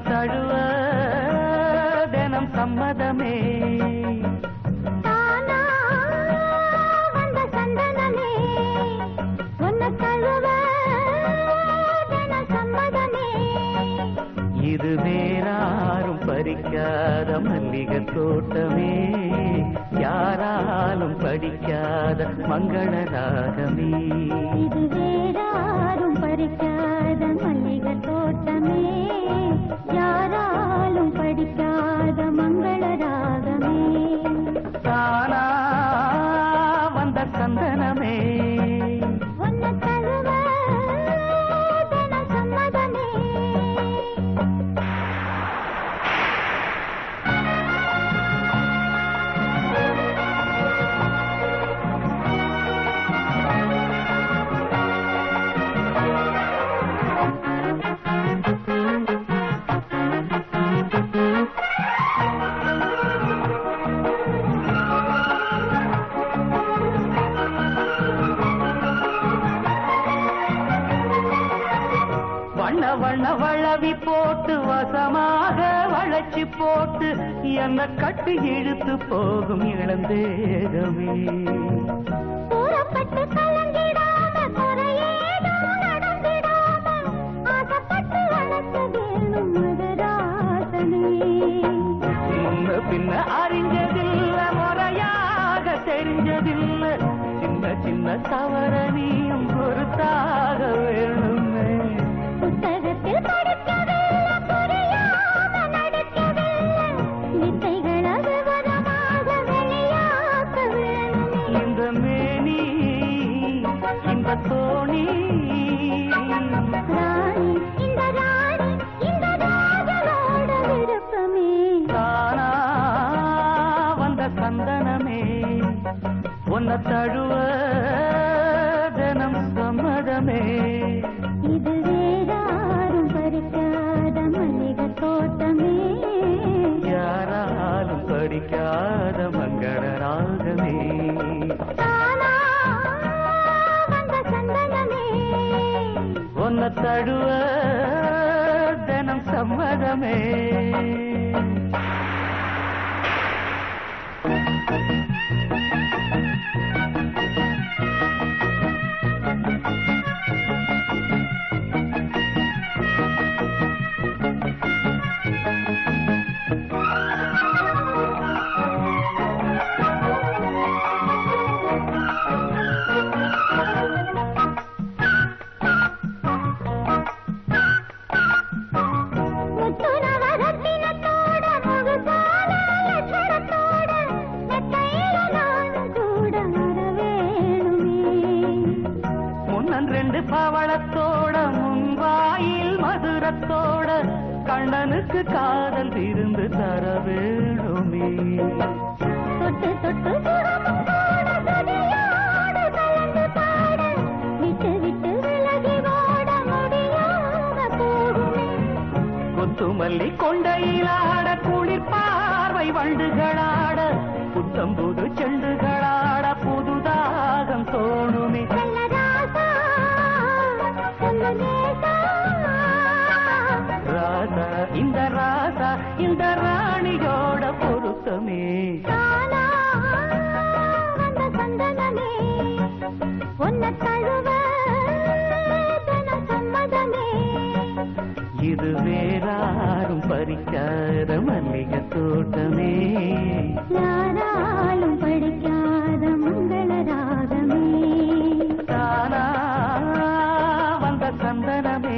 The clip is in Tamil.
தழுவ தினம் சம்மதமே. தானா வந்த சந்தனமே உன்னை தழுவ தினம் சம்மதமே. இது வேறாரும் பறிக்காத மல்லிகை தோட்டமே, யாராலும் படிக்காத மங்கள ராகமே. இது வேறாரும் பறிக்காத மல்லிகை தோட்டமே, யாராலும் படிக்காத மங்கள ராகமே. தானா வந்த சந்தனமே உன்னை தழுவ தினம் சம்மதமே. வண்ண வண்ண வளவி போட்டு வசமாக வளைச்சி போட்டு என்ன கட்டி இழுத்து போகும் இளந்தேகமே. கூறப்பட்டு கலங்கிடாம குறையேதும் நடந்திடாம ஆசைப்பட்டு வளர்க்க வேணும் மகராசனே. முன்ன பின்ன அறிஞ்சதில்ல, முறையாக தெரிஞ்சதில்ல, சின்ன சின்ன தவற நீயும் பொறுத்தாக வேணுமே. புத்தகத்தில் படிக்கவில்லை, புரியாம நடிக்கவில்லை, வித்தைகளை விவரமாக வெளியாக்க வேணுமே. இந்த மேனி இந்த தோணி ராணி இந்த ராணி இந்த ராஜனோட விருப்பமே. தானா வந்த சந்தனமே உன்னை தழுவ தினம் சம்மதமே. இது வேறாரும் பறிக்காத மல்லிகை தோட்டமே, யாராலும் படிக்காத மங்கள ராகமே. தானா வந்த சந்தனமே உன்னை தழுவ தினம் சம்மதமே. முத்துரவரத்தினத்தோட முழுசான லட்சணத்தோட மெத்தையில நானும் கூட வர வேணுமே. முன்னன் ரெண்டு பவளத்தோட முன்வாயில் மதுரத்தோட கண்ணனுக்கு காதல் விருந்து தர வேணுமே. தொட்டு தொட்டு சுகமும் கூட துதியோடு கலந்து பாட, விட்டு விட்டு விலகி ஓட முடியாம போகுமே. கொத்துமல்லி கொண்டையிலாட குளிர் பார்வை வண்டுகளாட, புத்தம்புது செண்டுகளாட புதுதாகம் தோணுமே. செல்ல ராசா சொல்ல நேசா, ராசா இந்த ராசா இந்த ராணியோட பொருத்தமே. தானா வந்த சந்தனமே உன்னை தழுவ தினம் சம்மதமே. இது வேறாரும் பறிக்காத மல்லிகை தோட்டமே, யாராலும் படிக்காத மங்கள ராகமே. தானா வந்த சந்தனமே